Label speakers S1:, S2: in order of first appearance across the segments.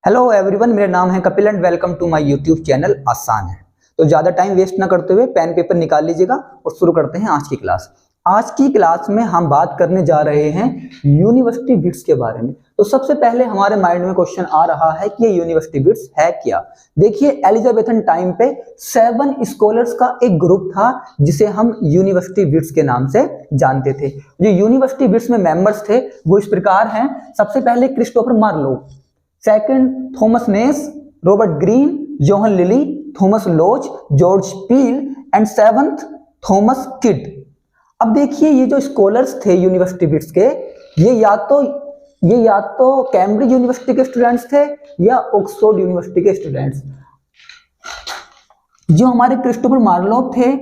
S1: Hello everyone, मेरा नाम है Kapil and welcome to my YouTube channel आसान है। तो ज़्यादा टाइम वेस्ट ना करते हुए पेन पेपर निकाल लीजिएगा और शुरू करते हैं आज की क्लास। आज की क्लास में हम बात करने जा रहे हैं यूनिवर्सिटी बिट्स के बारे में। तो सबसे पहले हमारे माइंड में क्वेश्चन आ रहा है कि ये यूनिवर्सिटी बिट्स है क्या। देखिए, एलिजाबेथन टाइम पे 7 स्कॉलर्स का एक ग्रुप था जिसे हम यूनिवर्सिटी बिट्स के नाम से जानते थे। जो यूनिवर्सिटी बिट्स में मेंबर्स थे वो इस प्रकार हैं। सबसे पहले Christopher Marlowe, second Thomas Nashe, Robert Greene, John Lyly, Thomas Lodge, George Peele and seventh Thomas Kyd. अब देखिए, ये जो स्कॉलर्स थे यूनिवर्सिटी बिट्स के, ये या तो कैम्ब्रिज यूनिवर्सिटी के स्टूडेंट्स थे या ऑक्सफोर्ड यूनिवर्सिटी के स्टूडेंट्स। जो हमारे क्रिस्टोफर मार्लो थे,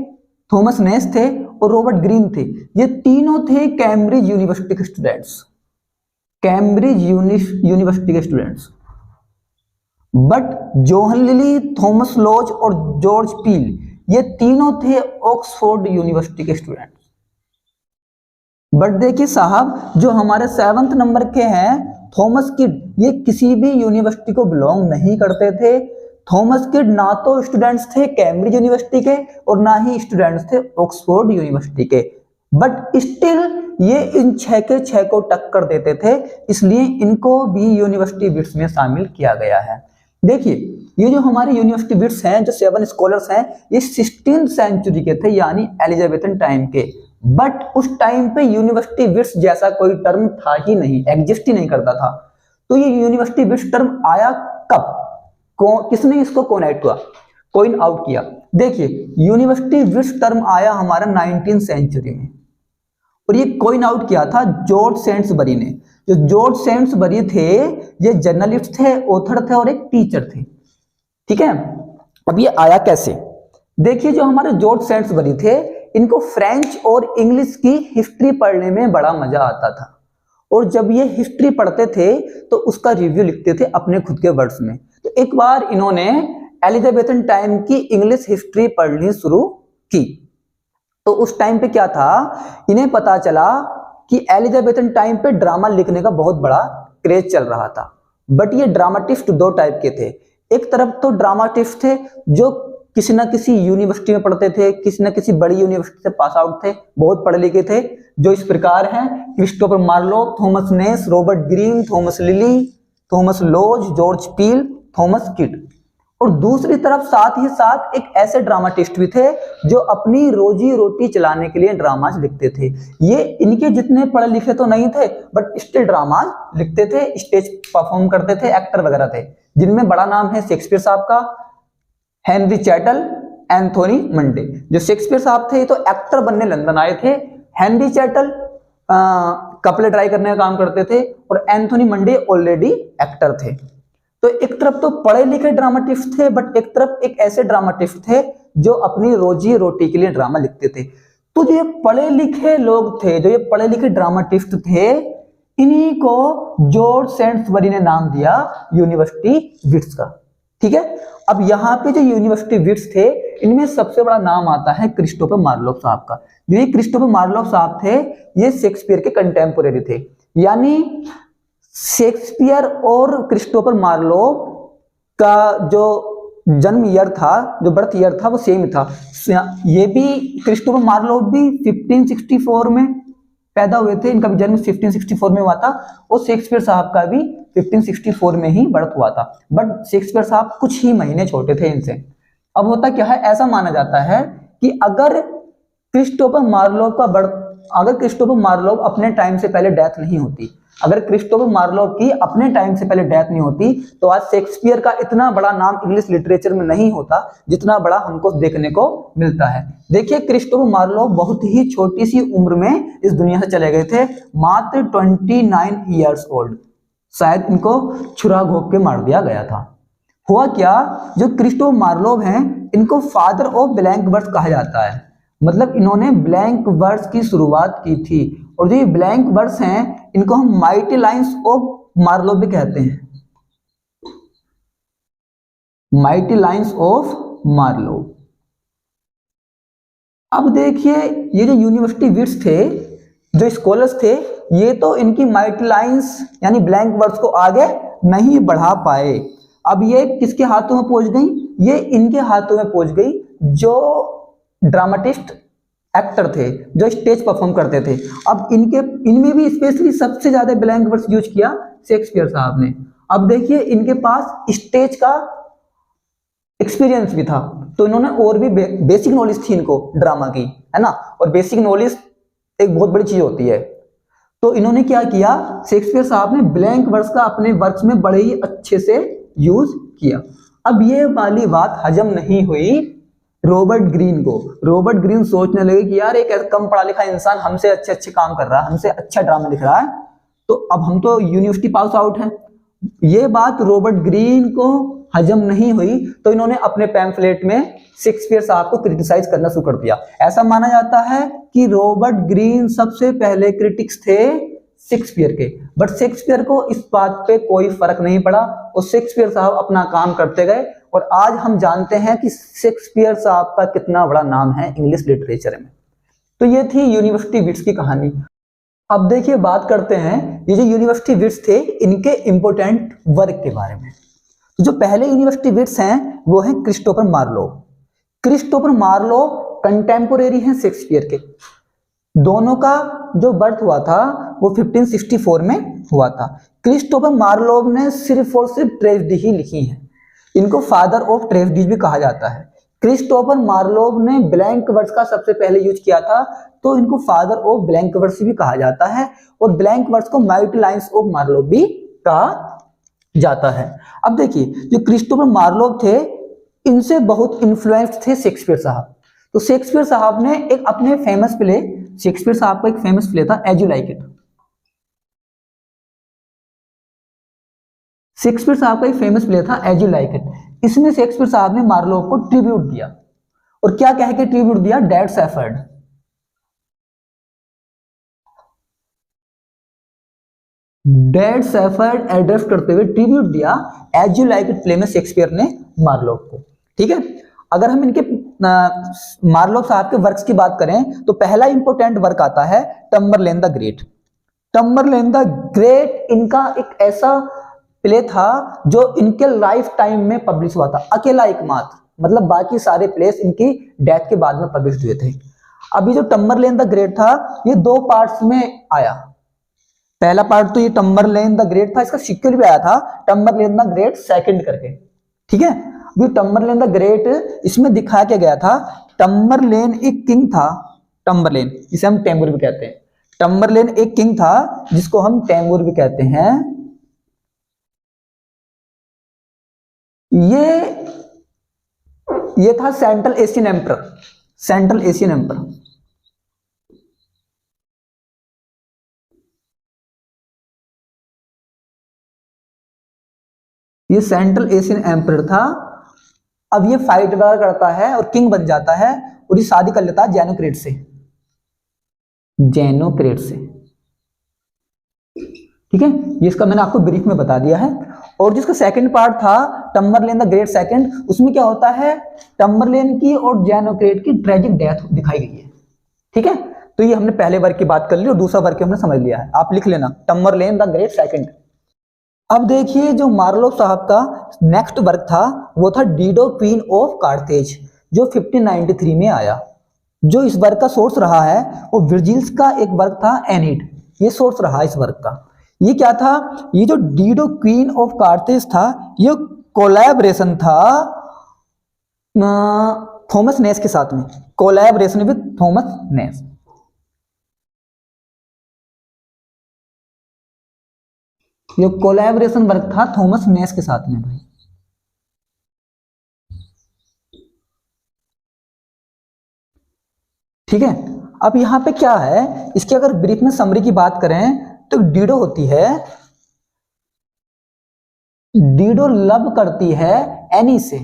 S1: थॉमस नेस थे और रॉबर्ट ग्रीन थे, ये तीनों थे कैम्ब्रिज यूनिवर्सिटी के स्टूडेंट्स, कैम्ब्रिज यूनिवर्सिटी के students. But Johan Lyly, Thomas laws और जॉर्ज पील, ये तीनों थे ऑक्सफोर्ड यूनिवर्सिटी के स्टूडेंट्स। बट देखिए साहब, जो हमारे 7वें नंबर के हैं थॉमस किड, ये किसी भी यूनिवर्सिटी को बिलोंग नहीं करते थे। थॉमस किड ना तो स्टूडेंट्स थे कैम्ब्रिज यूनिवर्सिटी के और ना ही स्टूडेंट्स थे ऑक्सफोर्ड यूनिवर्सिटी के। बट स्टिल ये इन 6 के 6 को टक्कर देते थे, इसलिए इनको भी यूनिवर्सिटी बिट्स में शामिल किया गया है। देखिए, ये जो हमारे यूनिवर्सिटी बिट्स हैं, जो 7 स्कॉलर्स हैं, ये 16th सेंचुरी के थे, यानी एलिजाबेथन टाइम के। बट उस टाइम पे यूनिवर्सिटी बिट्स जैसा कोई टर्म था ही नहीं, एग्जिस्ट ही नहीं करता था। तो ये यूनिवर्सिटी बिट्स टर्म आया कब, किसने इसको कॉइन आउट किया? देखिए, यूनिवर्सिटी बिट्स टर्म आया हमारा 19th सेंचुरी में और ये कॉइन आउट किया था जॉर्ज सेंट्सबरी ने। जो जॉर्ज सेंट्सबरी थे, ये जर्नलिस्ट थे, ऑथर थे और एक टीचर थे। ठीक है, अब ये आया कैसे? देखिए, जो हमारे जॉर्ज सेंट्सबरी थे, इनको फ्रेंच और इंग्लिश की हिस्ट्री पढ़ने में बड़ा मजा आता था और जब ये हिस्ट्री पढ़ते थे तो उसका रिव्यू लिखते थे अपने खुद के वर्ड्स में। तो एक बार इन्होंने एलिजाबेथन टाइम की इंग्लिश हिस्ट्री पढ़नी शुरू की। तो उस टाइम पे क्या था, इन्हें पता चला कि एलिजाबेथन टाइम पे ड्रामा लिखने का बहुत बड़ा क्रेज चल रहा था। बट ये ड्रामाटिस्ट 2 टाइप के थे। एक तरफ तो ड्रामाटिस्ट थे जो किसी ना किसी यूनिवर्सिटी में पढ़ते थे, किसी ना किसी बड़ी यूनिवर्सिटी से पास आउट थे, बहुत पढ़े लिखे थे, जो इस प्रकार हैं Christopher Marlowe, Thomas Nashe, Robert Greene, Thomas Lyly, Thomas Lodge, George Peele, Thomas Kyd. और दूसरी तरफ साथ ही साथ एक ऐसे ड्रामाटिस्ट भी थे जो अपनी रोजी रोटी चलाने के लिए ड्रामाज लिखते थे। ये इनके जितने पढ़े लिखे तो नहीं थे, बट स्टिल ड्रामाज लिखते थे, स्टेज परफॉर्म करते थे, एक्टर वगैरह थे, जिनमें बड़ा नाम है शेक्सपियर साहब का, हेनरी चैटल, एंथोनी मंडे। जो शेक्सपियर साहब थे, ये तो एक्टर बनने लंदन आए थे। हेनरी चैटल कपड़े ट्राई करने का काम करते थे और एंथोनी मंडे ऑलरेडी एक्टर थे। तो एक तरफ तो पढ़े लिखे ड्रामाटिस्ट थे, बट एक तरफ एक ऐसे ड्रामाटिस्ट थे जो अपनी रोजी रोटी के लिए ड्रामा लिखते थे। तो जो ये पढ़े लिखे लोग थे, जो ये पढ़े लिखे ड्रामाटिस्ट थे, इन्हीं को जॉर्ज सेंट्सबरी ने नाम दिया यूनिवर्सिटी बिट्स का। ठीक है, अब यहाँ पे जो यूनिवर्सिटी बिट्स थे, इनमें सबसे बड़ा नाम आता है क्रिस्टोफर मार्लो साहब का। जो ये क्रिस्टोफर मार्लो साहब थे, ये शेक्सपियर के कंटेम्पोरेरी थे, यानी शेक्सपियर और क्रिस्टोफर मार्लो का जो जन्म ईयर था, जो बर्थ ईयर था, वो सेम था। ये भी क्रिस्टोफर मार्लो भी 1564 में पैदा हुए थे, इनका भी जन्म 1564 में हुआ था और शेक्सपियर साहब का भी 1564 में ही बर्थ हुआ था। बट शेक्सपियर साहब कुछ ही महीने छोटे थे इनसे। अब होता क्या है, ऐसा माना जाता है कि अगर क्रिस्टोफर मार्लो अपने टाइम से पहले डेथ नहीं होती, अगर क्रिस्टोफर मार्लो की अपने टाइम से पहले डेथ नहीं होती, तो आज शेक्सपियर का इतना बड़ा नाम इंग्लिश लिटरेचर में नहीं होता जितना बड़ा हमको देखने को मिलता है। देखिए, क्रिस्टोफर मार्लो बहुत ही छोटी सी उम्र में इस दुनिया से चले गए थे, मात्र 29 ईयर्स ओल्ड। शायद इनको छुरा घोंप के मार दिया गया था। हुआ क्या, जो क्रिस्टोफर मार्लो हैं, इनको फादर ऑफ ब्लैंक वर्स कहा जाता है। मतलब इन्होंने ब्लैंक वर्स की शुरुआत की थी और जो ये ब्लैंक वर्स हैं, इनको हम माइटी लाइन्स ऑफ मार्लो भी कहते हैं, माइटी लाइन्स ऑफ मार्लो। अब देखिए, ये जो यूनिवर्सिटी बिट्स थे, जो स्कॉलर्स थे ये तो इनकी माइटी लाइंस यानी ब्लैंक वर्ड्स को आगे नहीं बढ़ा पाए। अब ये किसके हाथों में पहुंच गई? ये इनके हाथों में पहुंच गई जो ड्रामाटिस्ट एक्टर थे, जो स्टेज परफॉर्म करते थे। अब इनमें भी स्पेशली सबसे ज्यादा ब्लैंक वर्ड्स यूज किया शेक्सपियर साहब ने। अब देखिए इनके पास स्टेज का एक्सपीरियंस भी था, तो इन्होंने और भी बेसिक नॉलेज थी इनको ड्रामा की, है ना। और बेसिक नॉलेज एक बहुत बड़ी चीज होती है। तो इन्होंने क्या किया, शेक्सपियर साहब ने ब्लैंक वर्ड्स का अपने वर्क्स में बड़े ही अच्छे से यूज किया। अब ये वाली बात हजम नहीं हुई रॉबर्ट ग्रीन को। रॉबर्ट ग्रीन सोचने लगे कि यार एक कम पढ़ा लिखा इंसान हमसे अच्छे अच्छे काम कर रहा है, हमसे अच्छा ड्रामा लिख रहा है, तो अब हम तो यूनिवर्सिटी पास आउट हैं। ये बात रॉबर्ट ग्रीन को हजम नहीं हुई, तो इन्होंने अपने पैम्फलेट में शेक्सपियर साहब को क्रिटिसाइज करना शुरू कर दिया। ऐसा माना जाता है कि रॉबर्ट ग्रीन सबसे पहले क्रिटिक्स थे शेक्सपियर के, बट शेक्सपियर को इस बात पे कोई फर्क नहीं पड़ा और शेक्सपियर साहब अपना काम करते गए। और आज हम जानते हैं कि शेक्सपियर साहब का कितना बड़ा नाम है इंग्लिश लिटरेचर में। तो ये थी यूनिवर्सिटी विट्स की कहानी। अब देखिए बात करते हैं ये जो यूनिवर्सिटी विट्स थे इनके इंपोर्टेंट वर्क के बारे में। जो पहले यूनिवर्सिटी विट्स हैं वो हैं Christopher Marlowe. Christopher Marlowe contemporary हैं शेक्सपियर के। दोनों का जो बर्थ हुआ था वो 1564 में हुआ था। क्रिस्टोफर मार्लोव ने सिर्फ और सिर्फ ट्रेजेडी ही लिखी है। इनको फादर ऑफ ट्रेजेडीज भी कहा जाता है। क्रिस्टोफर मार्लोव ने ब्लैंक वर्ड्स का सबसे पहले यूज किया था, तो इनको फादर ऑफ ब्लैंक वर्ड्स भी कहा जाता है। और ब्लैंक वर्ड्स को माइटी लाइंस ऑफ मार्लोव भी कहा जाता है। अब देखिए जो क्रिस्टोफर मार्लोव थे इनसे बहुत इन्फ्लुएंस्ड थे शेक्सपियर साहब। तो शेक्सपियर साहब ने एक अपने फेमस प्ले, शेक्सपियर साहब का एक फेमस प्ले था as you like it. Shakespeare साहब का एक फेमस प्ले था एज यू लाइक इट। इसमें शेक्सपियर साहब ने मार्लोव को ट्रिब्यूट दिया। और क्या कह के ट्रिब्यूट दिया? Dead shepherd. Dead shepherd address करते हुए ट्रिब्यूट दिया as you like it play में शेक्सपियर ने मार्लोव को। ठीक है, अगर हम इनके मार्लोव साहब के वर्क्स की बात करें तो पहला इंपॉर्टेंट वर्क आता है टम्बरलेन द ग्रेट। टम्बरलेन द ग्रेट इनका एक ऐसा प्ले था जो इनके लाइफ टाइम में पब्लिश हुआ था, अकेला एकमात्र, मतलब बाकी सारे प्लेस इनकी डेथ के बाद में पब्लिश हुए थे। अभी जो टम्बरलेन द ग्रेट था ये 2 पार्ट्स में आया। पहला पार्ट तो ये टम्बरलेन द ग्रेट था, इसका सीक्वल भी आया था टम्बरलेन द ग्रेट सेकंड करके। ठीक है, अभी टम्बरलेन द ग्रेट इसमें दिखाया क्या गया था, टम्बरलेन एक किंग था। टम्बरलेन जिसे हम टेम्बूर भी कहते हैं, टम्बरलेन एक किंग था जिसको हम टेम्बूर भी कहते हैं। ये था central Asian emperor. Central Asian emperor ये सेंट्रल एशियन एम्परर था। अब ये फाइट वगैरह करता है और किंग बन जाता है और ये शादी कर लेता है जेनोक्रेट से। जेनोक्रेट से, ठीक है, ये इसका मैंने आपको ब्रीफ में बता दिया है। और जिसका सेकंड पार्ट था टम्बरलेन द ग्रेट सेकंड, उसमें क्या होता है, टम्बरलेन की और जेनोक्रेट की ट्रेजिक डेथ दिखाई गई है। ठीक है, तो ये हमने पहले वर्क की बात कर ली और दूसरा वर्क हमने समझ लिया है, आप लिख लेना टम्बरलेन द ग्रेट सेकंड। अब देखिए जो मार्लोव साहब का नेक्स्ट वर्क था वो था डीडो क्वीन ऑफ कार्थेज, जो 1593 में आया। जो इस वर्क का सोर्स रहा है वो वर्जिल्स का एक वर्क था एनीड, ये सोर्स रहा इस वर्क का। ये क्या था, ये जो डीडो क्वीन ऑफ कार्थेज था ये कोलैबोरेशन था थॉमस नेस के साथ में, कोलैबोरेशन विद थॉमस नेस। ये कोलैबोरेशन वर्क था थॉमस नेस के साथ में भाई। ठीक है, अब यहां पे क्या है, इसकी अगर ब्रीफ में समरी की बात करें तो डीडो होती है, डीडो लव करती है एनी से,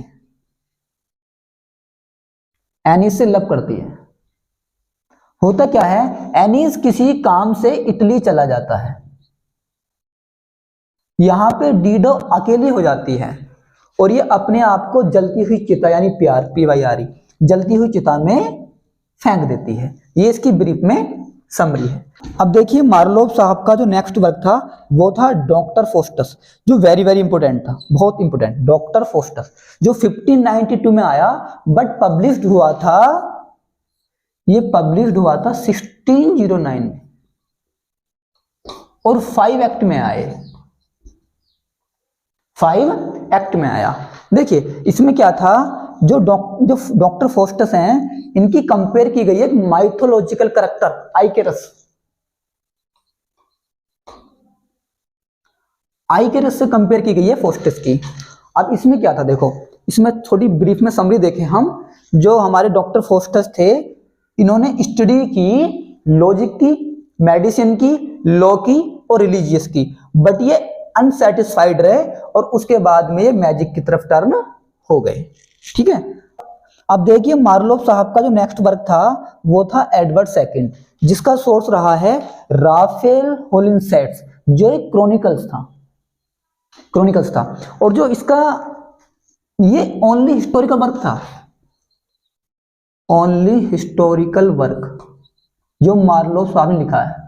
S1: एनी से लव करती है। होता क्या है, एनीस किसी काम से इटली चला जाता है, यहां पे डीडो अकेली हो जाती है और ये अपने आप को जलती हुई चिता यानी प्यार PYRE जलती हुई चिता में फेंक देती है। ये इसकी ब्रीफ में समरी है। अब देखिए मार्लोव साहब का जो नेक्स्ट वर्क था वो था डॉक्टर फोस्टस, जो वेरी वेरी इंपोर्टेंट था, बहुत इंपोर्टेंट। डॉक्टर फोस्टस जो 1592 में आया, बट पब्लिश्ड हुआ था, ये पब्लिश्ड हुआ था 1609 में, और 5 एक्ट में आए, 5 एक्ट में आया। देखिए इसमें क्या था, जो डॉक्टर फोस्टस हैं इनकी कंपेयर की गई है एक माइथोलॉजिकल कैरेक्टर आइकेरस से कंपेयर की गई है फोस्टस की। अब इसमें क्या था देखो, इसमें थोड़ी ब्रीफ में समरी देखें हम। जो हमारे डॉक्टर फोस्टस थे, इन्होंने स्टडी की लॉजिक की, मेडिसिन की, लॉ की और रिलीजियस की, बट ये अनसेटिस्फाइड रहे और उसके बाद में ये मैजिक की तरफ टर्न हो गए। ठीक है, अब देखिए मार्लोव साहब का जो नेक्स्ट वर्क था वो था एडवर्ड सेकंड, जिसका सोर्स रहा है राफेल होलिनसेट्स, जो एक क्रॉनिकल्स था, और जो इसका ये ओनली हिस्टोरिकल वर्क था, ओनली हिस्टोरिकल वर्क जो मार्लोव साहब ने लिखा है,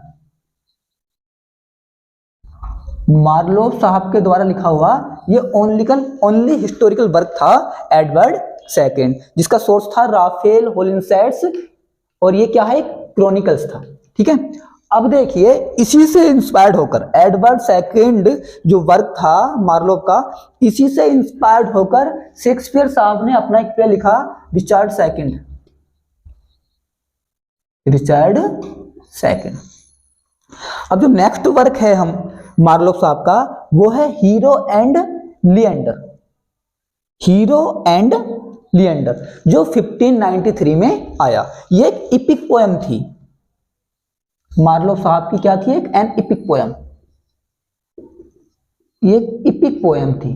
S1: मार्लोव साहब के द्वारा लिखा हुआ ये ओनली हिस्टोरिकल वर्क था एडवर्ड सेकंड, जिसका सोर्स था राफेल होलिनसेट्स, और ये क्या है, एक क्रॉनिकल्स था। ठीक है, अब देखिए इसी से इंस्पायर्ड होकर एडवर्ड सेकंड जो वर्क था मार्लोव का, इसी से इंस्पायर्ड होकर शेक्सपियर साहब ने अपना एक प्ले लिखा, रिचर्ड सेकंड। अब जो नेक्स्ट वर्क है हम मार्लोव साहब का वो है हीरो एंड लिएंडर, जो 1593 में आया। ये एक इपिक पोएम थी, मार्लोव साहब की क्या थी, एक एन इपिक पोएम, ये इपिक पोएम थी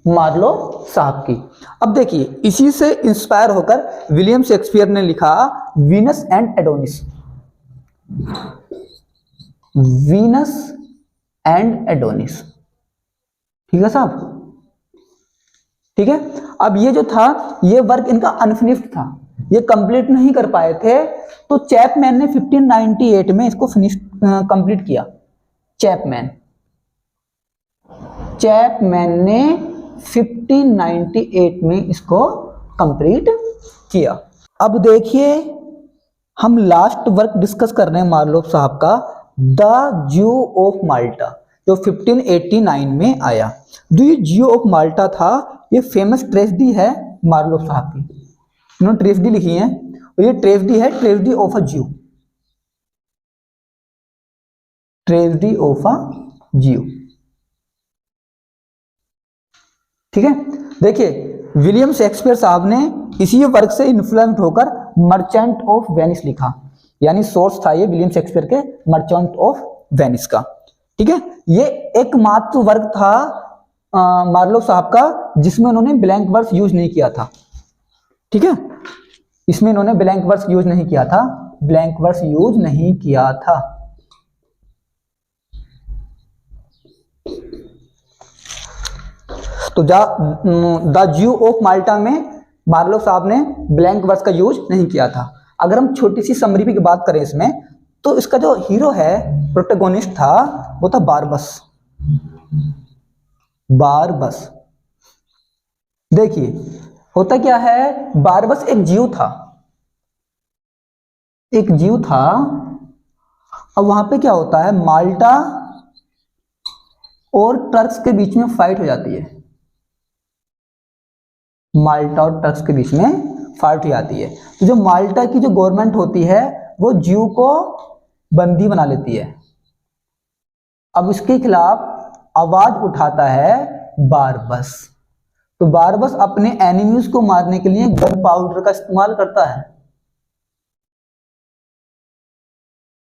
S1: मार्लोव साहब की। अब देखिए इसी से इंस्पायर होकर विलियम शेक्सपियर ने लिखा वीनस एंड एडोनिस। ठीक है साहब, ठीक है। अब ये जो था ये वर्क इनका अनफिनिश्ड था, ये कंप्लीट नहीं कर पाए थे, तो चैपमैन ने 1598 में इसको कंप्लीट किया। चैपमैन ने 1598 में इसको कंप्लीट किया। अब देखिए हम लास्ट वर्क डिस्कस कर रहे हैं मार्लोव साहब का, द ज्यू ऑफ माल्टा, जो 1589 में आया। जो ये ज्यू ऑफ माल्टा था ये फेमस ट्रेजेडी है मार्लोव साहब की, इन्होंने ट्रेजेडी लिखी है, और ये ट्रेजेडी है ट्रेजेडी ऑफ अ ज्यू, ठीक है। देखिए विलियम शेक्सपियर साहब ने इसी वर्क से इन्फ्लुएंस होकर मर्चेंट ऑफ वेनिस लिखा, यानी सोर्स था ये विलियम शेक्सपियर के मर्चेंट ऑफ वेनिस का। ठीक है, ये एकमात्र वर्क था मार्लोव साहब का जिसमें उन्होंने ब्लैंक वर्स यूज नहीं किया था। ठीक है, इसमें इन्होंने ब्लैंक वर्स यूज नहीं किया था, तो द ज्यू ऑफ माल्टा में मार्लोव साहब ने ब्लैंक वर्स का यूज नहीं किया था। अगर हम छोटी सी समरी की बात करें इसमें, तो इसका जो हीरो है, प्रोटोगोनिस्ट था, वो था बारबस। देखिए होता क्या है, बारबस एक जीव था। अब वहां पे क्या होता है, माल्टा और टर्क्स के बीच में फाइट हो जाती है, तो जो माल्टा की जो गवर्नमेंट होती है वो ज्यू को बंदी बना लेती है। अब इसके खिलाफ आवाज उठाता है बारबस, तो बारबस अपने एनिमीज को मारने के लिए गन पाउडर का इस्तेमाल करता है,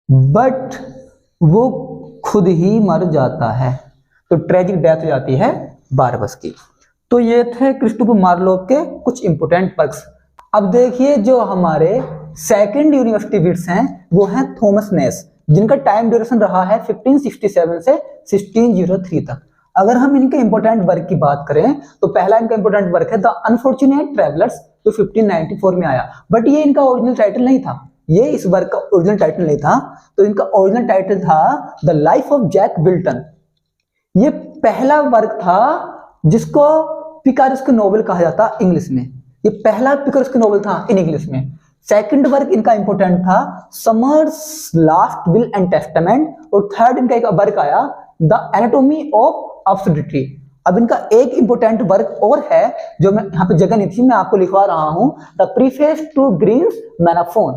S1: बट वो खुद ही मर जाता है, तो ट्रेजिक डेथ हो जाती है बारबस की। तो ये थे क्रिस्टोफर मार्लोव के कुछ इंपोर्टेंट वर्क्स। अब देखिए जो हमारे सेकंड यूनिवर्सिटी विट्स हैं वो हैं थॉमस नेस, जिनका टाइम ड्यूरेशन रहा है 1567 से 1603 तक। अगर हम इनके इंपोर्टेंट वर्क की बात करें तो पहला इनका इंपोर्टेंट वर्क है द अनफॉर्चुनेट ट्रैवलर्स, जो 1594 में आया, बट ये इनका ओरिजिनल टाइटल नहीं था, ये इस वर्क का ओरिजिनल टाइटल नहीं था, तो इनका ओरिजिनल टाइटल था the life of Jack Wilton. ये पहला वर्क था जिसको पिकारेस्क नोवेल कहा जाता इंग्लिश में, ये पहला पिकारेस्क नोवेल था इन इंग्लिश में। सेकंड वर्क इनका इंपॉर्टेंट था summers last will and testament, और थर्ड इनका एक वर्क आया द एनाटॉमी ऑफ अब्सुर्डिटी। अब इनका एक इंपॉर्टेंट वर्क और है जो मैं यहाँ पे जगह नहीं थी, मैं आपको लिखवा रहा हूं, the preface to Greene's Menaphon.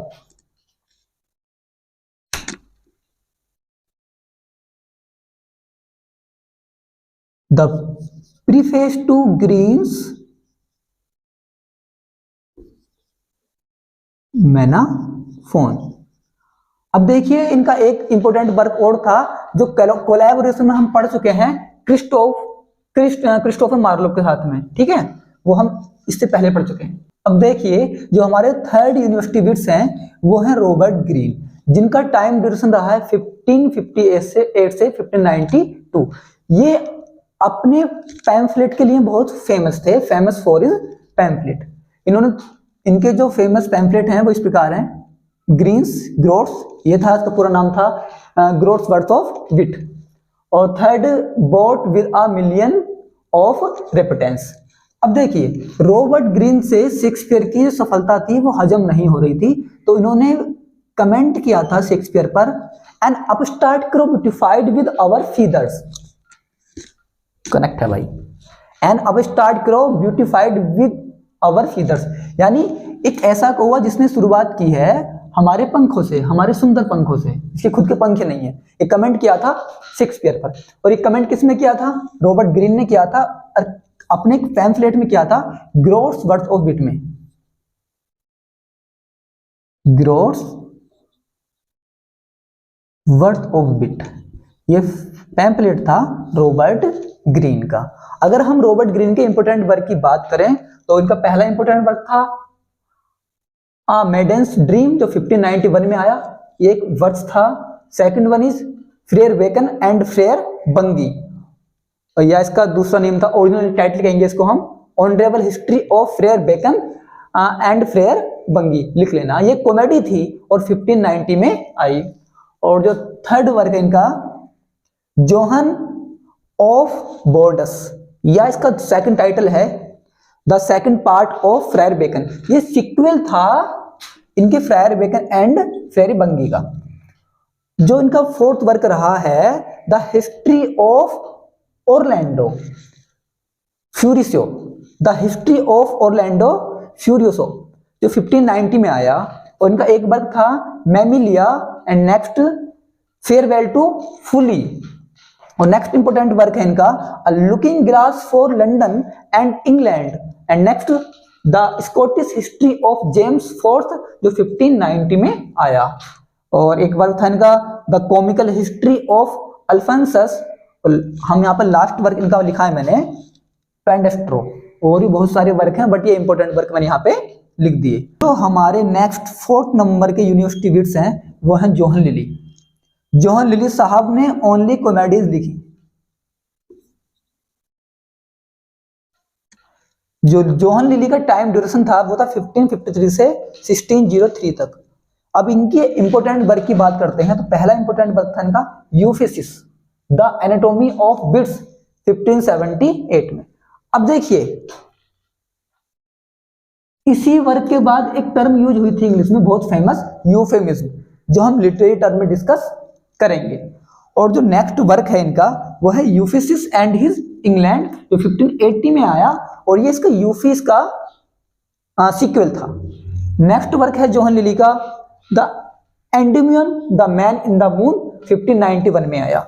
S1: The preface to Greene's Menaphon. अब देखिए इनका एक इंपॉर्टेंट वर्क और था जो कोलैबोरेशन में हम पढ़ चुके हैं क्रिस्टोफर मार्लोव के साथ में, ठीक है, वो हम इससे पहले पढ़ चुके हैं। अब देखिए जो हमारे थर्ड यूनिवर्सिटी बिट्स हैं वो हैं रॉबर्ट ग्रीन, जिनका टाइम ड्यूरेशन रहा है 1558 से 1592। ये अपने पैम्फलेट के लिए बहुत फेमस थे, फेमस फॉर हिज पैम्फलेट। इन्होंने इनके जो फेमस पैम्फलेट हैं वो इस प्रकार हैं, ग्रीन्स ग्रोट्स, ये था इसका पूरा नाम था ग्रोट्स वर्थ ऑफ विट, और third bought with a million of repentance. अब देखिए रॉबर्ट ग्रीन से शेक्सपियर की जो सफलता थी वो हजम नहीं हो रही थी, तो इन्होंने कमेंट किया था शेक्सपियर पर, an upstart crow beautified with our feathers, connect है भाई, an upstart crow beautified with our feathers, यानी एक ऐसा कौवा जिसने शुरुआत की है हमारे पंखों से, हमारे सुंदर पंखों से, इसके खुद के पंख नहीं है। एक कमेंट किया था शेक्सपियर पर, और एक कमेंट किसने किया था? रॉबर्ट ग्रीन ने किया था, और अपने पैम्फलेट में किया था ग्रोट्स वर्थ ऑफ विट में, ग्रोट्स वर्थ ऑफ विट, ये पैम्फलेट था रॉबर्ट ग्रीन का। अगर हम रॉबर्ट ग्रीन के इंपोर्टेंट वर्क की बात करें तो इनका पहला इंपोर्टेंट वर्क था मेडेंस ड्रीम जो 1591 में आया, ये एक वर्क था। Second one is Friar Bacon and Friar Bungay, और या इसका दूसरा नेम था, ओरिजिनल टाइटल कहेंगे इसको हम, honourable history of Friar Bacon and Friar Bungay, लिख लेना। ये कॉमेडी थी और 1590 में आई। और जो थर्ड वर्क है इनका जोहन ऑफ बोर्डस, या इसका सेकंड टाइटल है the second part of Friar Bacon, ये सिक्वल था इनके Friar Bacon and Friar Bungay का। जो इनका फोर्थ वर्क रहा है the history of Orlando Furioso, the history of Orlando Furioso जो 1590 में आया, और इनका एक वर्क था Mamillia and next farewell to folly. और नेक्स्ट इंपोर्टेंट वर्क है इनका a looking glass for London and England, and next the Scottish history of James fourth जो 1590 में आया। और एक वर्क था इनका द कॉमिकल हिस्ट्री ऑफ अल्फांसस, हम यहाँ पर लास्ट वर्क इनका लिखा है मैंने पेंडेस्ट्रो, और भी बहुत सारे वर्क हैं बट ये इंपॉर्टेंट वर्क मैंने यहाँ पे लिख दिए। तो हमारे नेक्स्ट फोर्थ नंबर के यूनिवर्सिटी बिट्स हैं वो हैं जोहन लिली। जोहन लिली साहब ने ओनली कॉमेडीज लिखी। जो जोहन लिली का टाइम ड्यूरेशन था वो था 1553 से 1603 तक। अब इनके इंपोर्टेंट वर्क की बात करते हैं तो पहला इंपोर्टेंट वर्क था इनका यूफिसिस द एनाटॉमी ऑफ बिट्स 1578 में। अब देखिए इसी वर्क के बाद एक टर्म यूज हुई थी इंग्लिश में बहुत फेमस, यूफेमिज्म, जो हम लिटरेरी टर्म में डिस्कस करेंगे। और जो नेक्स्ट वर्क है इनका वो है यूफिसिस एंड हिज इंग्लैंड जो 1580 में आया, और ये इसका यूफिस का सीक्वल था। नेक्स्ट वर्क है जोहन लिली का the Endymion the man in the moon 1591 में आया।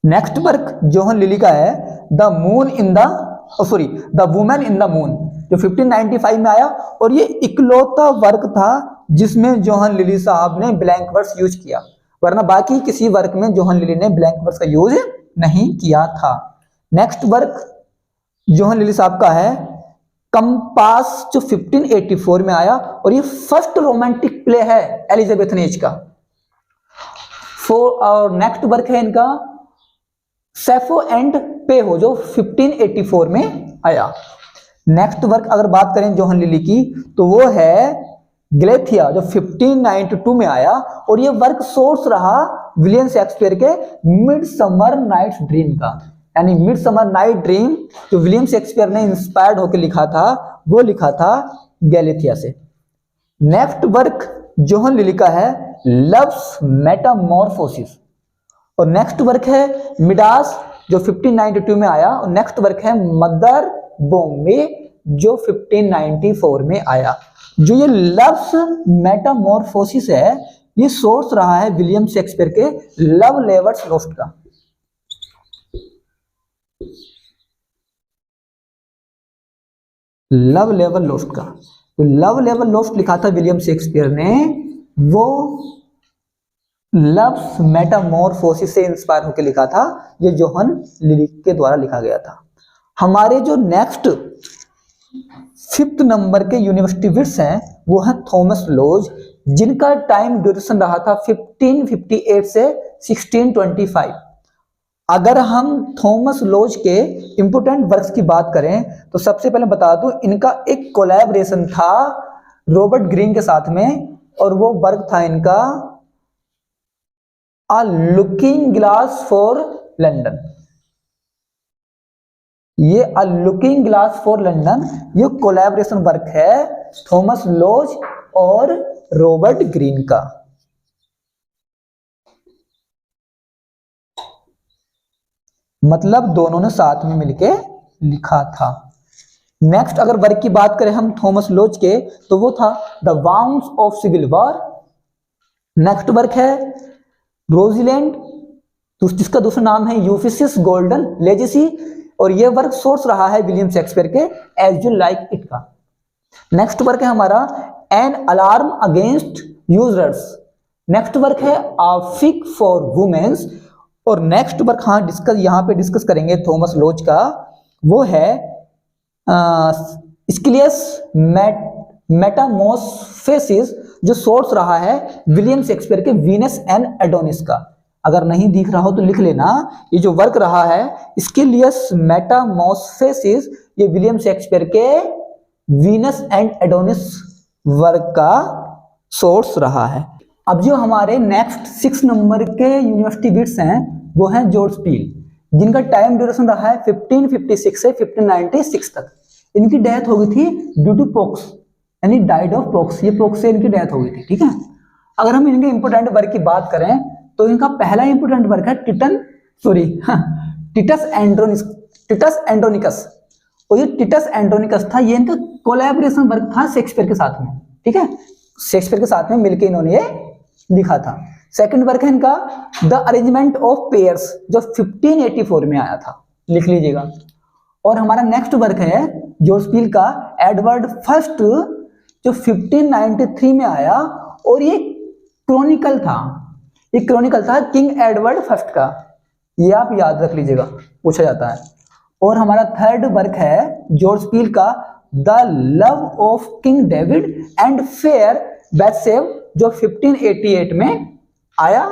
S1: नेक्स्ट वर्क जोहन लिली का है the moon in the the woman in the moon जो 1595 में आया, और ये इकलौता वर्क था जिसमें जोहन लिली साहब ने ब्लैंक वर्स यूज किया, वरना बाकी किसी वर्क में जोहन लिली ने ब्लैंक वर्स का यूज नहीं किया था। नेक्स्ट वर्क जोहन लिली साहब का है कंपास जो 1584 में आया, और ये फर्स्ट रोमांटिक प्ले है एलिजाबेथनेज का। और नेक्स्ट वर्क है इनका सैफो एंड पेहो जो 1584 में आया। नेक्स्ट वर्क अगर बात करें जोहन लिली की तो वो है गैलेथिया जो 1592 में आया, और ये वर्क सोर्स रहा विलियम शेक्सपियर के मिडसमर नाइट्स ड्रीम का। यानी मिडसमर नाइट ड्रीम जो विलियम शेक्सपियर ने इंस्पायर्ड होकर लिखा था, वो लिखा था गैलेथिया से। नेक्स्ट वर्क जोहन लिली का है लव्स मेटामॉर्फोसिस, और नेक्स्ट वर्क है मिडास जो 1592 में आया, और नेक्स्ट वर्क है मदर बॉम्बे जो 1594 में आया। जो ये लव्स मेटामॉर्फोसिस है, ये सोर्स रहा है विलियम शेक्सपियर के लव लेवर्स लॉस्ट का। लव लेवर लॉस्ट का, तो लव लेवर लॉस्ट लिखा था विलियम शेक्सपियर ने, वो लव्स मेटामॉर्फोसिस से इंस्पायर होकर लिखा था, ये जोहन लिली के द्वारा लिखा गया था। हमारे जो नेक्स्ट 5th नंबर के यूनिवर्सिटी विट्स हैं वो है थॉमस लोज, जिनका टाइम ड्यूरेशन रहा था 1558 से 1625। अगर हम थॉमस लोज के इंपोर्टेंट वर्क्स की बात करें तो सबसे पहले बता दूं, इनका एक कोलैबोरेशन था रॉबर्ट ग्रीन के साथ में, और वो वर्क था इनका a looking glass for London. ये a looking glass for London ये कोलैबोरेशन वर्क है थॉमस लोज और रॉबर्ट ग्रीन का। मतलब दोनों ने साथ में मिलके लिखा था। नेक्स्ट अगर वर्क की बात करें हम थॉमस लोज के, तो वो था the wounds of civil war. Next work है रोजीलैंड, जिसका दूसरा नाम है यूफिसिस गोल्डन लेजेसी, और ये वर्क सोर्स रहा है विलियम शेक्सपियर के एज यू लाइक इट का। नेक्स्ट वर्क है हमारा an alarm against users. Next work है आ फिग फॉर वुमेन्स, और नेक्स्ट वर्क यहाँ पे डिस्कस करेंगे थॉमस लोज का, वो है स्किलियस मेटामॉर्फोसिस, जो सोर्स रहा है विलियम शेक्सपियर के वीनस एंड एडोनिस का। अगर नहीं दिख रहा हो तो लिख लेना, ये जो वर्क रहा है स्किलियस मेटामॉर्फोसिस, ये विलियम शेक्सपियर के वीनस एंड एडोनिस वर्क का सोर्स रहा है। अब जो हमारे नेक्स्ट 6 नंबर के यूनिवर्सिटी विट्स हैं वो हैं जॉर्ज पील, जिनका टाइम ड्यूरेशन रहा है 1556 से 1596 तक। इनकी डेथ हो गई थी ड्यू टू पॉक्स, यानी डाइड ऑफ पॉक्स, ये पॉक्स से इनकी डेथ हो गई थी। ठीक है, अगर हम इनके इंपोर्टेंट वर्क की बात करें तो इनका पहला इंपोर्टेंट वर्क है टिटस एंड्रोनिकस, और ये टिटस एंड्रोनिकस था, ये इनका कोलैबोरेशन वर्क था शेक्सपियर के साथ में। ठीक है, शेक्सपियर के साथ में मिलकर इन्होंने ये लिखा था। सेकंड वर्क है इनका द अरेंजमेंट ऑफ पेयर्स, जो 1584 में आया था, लिख लीजिएगा। और हमारा नेक्स्ट वर्क है जॉर्ज पील का एडवर्ड फर्स्ट, जो 1593 में आया, और ये क्रॉनिकल था, ये क्रॉनिकल था किंग एडवर्ड फर्स्ट का, ये आप याद रख लीजिएगा, पूछा जाता है। और हमारा थर्ड वर्क है जॉर्ज पील का the love of King David and fair Bathsheba, जो 1588 में आया।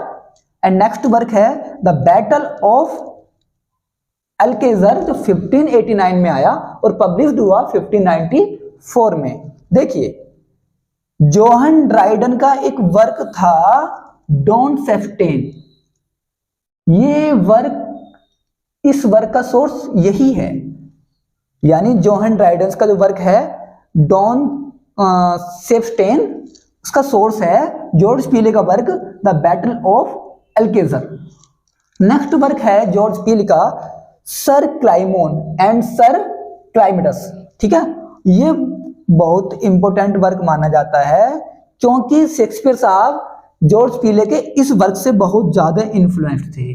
S1: एंड नेक्स्ट वर्क है द बैटल ऑफ अल्केजर, जो 1589 में आया और पब्लिश्ड हुआ 1594 में। देखिए जोहन ड्राइडन का एक वर्क था डॉन सेफ्टेन, ये वर्क, इस वर्क का सोर्स यही है, यानी जोहन ड्राइडन का जो वर्क है डॉन सेफ्टेन, उसका सोर्स है जॉर्ज पीले का work the battle of Alcazar. Next work है जॉर्ज पीले का Sir Clyomon and Sir Clamydes. ठीक है, ये बहुत इंपॉर्टेंट वर्क माना जाता है, क्योंकि शेक्सपियर साहब जॉर्ज पीले के इस वर्क से बहुत ज्यादा इन्फ्लुएंस्ड थे।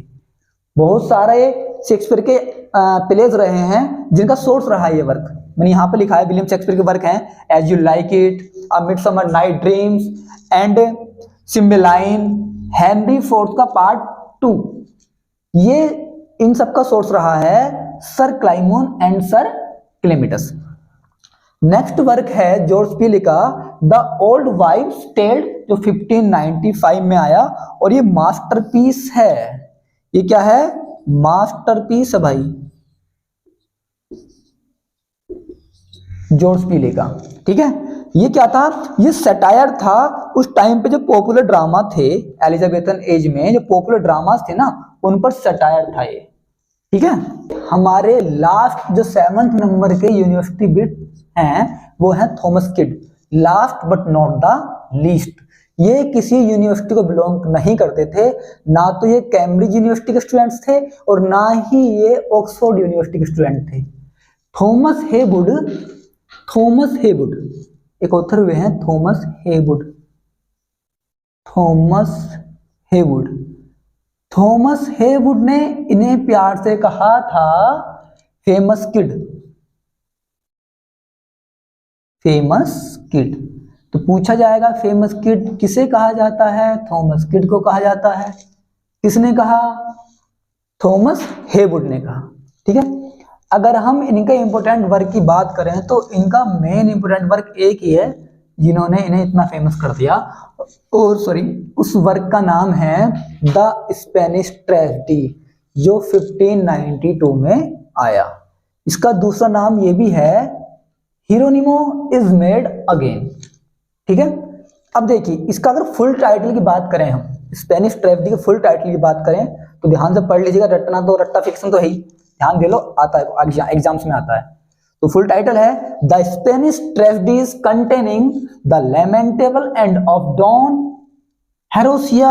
S1: बहुत सारे शेक्सपियर के प्लेज रहे हैं जिनका सोर्स रहा है ये वर्क। मैंने यहाँ पे लिखा है विलियम शेक्सपियर के वर्क हैं as you like it, a midsummer night dreams and Cymbeline, Henry fourth का पार्ट 2, ये इन सब का सोर्स रहा है Sir Clyomon and Sir Clamydes. Next work है जॉर्ज पीले का द ओल्ड वाइव्स टेल, जो 1595 में आया, और ये मास्टरपीस है। ये क्या है? मास्टरपीस है भाई जॉर्ज पीले का। ठीक है, ये क्या था, ये सटायर था उस टाइम पे जो पॉपुलर ड्रामा थे एलिजाबेथन एज में, जो पॉपुलर ड्रामास थे ना उन पर सटायर था ये। ठीक है, हमारे लास्ट जो 7th नंबर के यूनिवर्सिटी बिट हैं वो है Thomas kid, last but not the least. ये किसी यूनिवर्सिटी को बिलोंग नहीं करते थे, ना तो ये कैम्ब्रिज यूनिवर्सिटी के स्टूडेंट्स थे और ना ही ये ऑक्सफोर्ड यूनिवर्सिटी के स्टूडेंट थे। थॉमस हेवुड एक ऑथर हुए हैं, थॉमस हेवुड ने इन्हें प्यार से कहा था फेमस किड। तो पूछा जाएगा फेमस किड किसे कहा जाता है, थॉमस किड को कहा जाता है। किसने कहा, थॉमस हेवुड ने कहा। ठीक है, अगर हम इनके इंपोर्टेंट वर्क की बात करें तो इनका मेन इंपोर्टेंट वर्क एक ही है जिन्होंने इन्हें इतना फेमस कर दिया, और उस वर्क का नाम है द स्पेनिश ट्रेजेडी, जो 1592 में आया। इसका दूसरा नाम ये भी है हिरोनिमो इज मेड अगेन। ठीक है, अब देखिए इसका अगर फुल टाइटल की बात करें, हम स्पेनिश ट्रेजेडी के फुल टाइटल की बात करें तो ध्यान से पढ़ लीजिएगा, रटना तो रट्टा फिक्शन तो है ही, ध्यान दे लो, आता है एग्जाम्स में आता है। तो फुल टाइटल है the Spanish tragedies containing the lamentable end of Don Horatio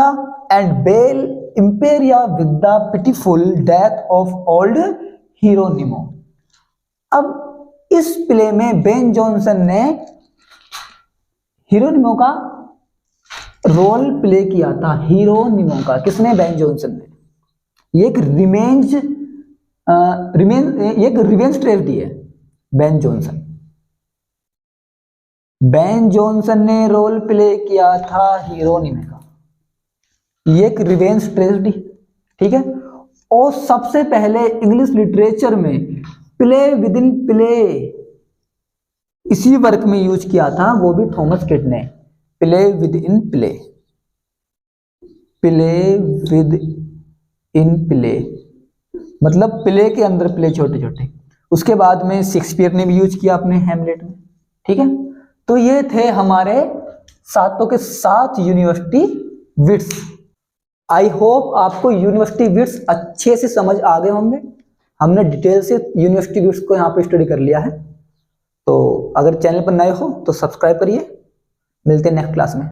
S1: and Bel Imperia with the pitiful death of old Hieronimo. अब इस प्ले में बेन जॉनसन ने हिरोनिमो का रोल प्ले किया था। हिरोनिमो का किसने, बेन जॉनसन ने। ये एक रिवेंज ट्रेजेडी है। बेन जॉनसन ने रोल प्ले किया था हिरोनिमो का, ये एक रिवेंज ट्रेजेडी। ठीक है, और सबसे पहले इंग्लिश लिटरेचर में प्ले विद इन प्ले इसी वर्क में यूज किया था, वो भी थॉमस किड ने। प्ले विद इन प्ले मतलब प्ले के अंदर प्ले छोटे छोटे। उसके बाद में शेक्सपियर ने भी यूज किया अपने हैमलेट में। ठीक है, तो ये थे हमारे 7 के 7 यूनिवर्सिटी विट्स। आई होप आपको यूनिवर्सिटी विट्स अच्छे से समझ आ गए होंगे। हमने डिटेल से यूनिवर्सिटी विट्स को यहाँ पे स्टडी कर लिया है। तो अगर चैनल पर नए हो तो सब्सक्राइब करिए। मिलते हैं नेक्स्ट क्लास में।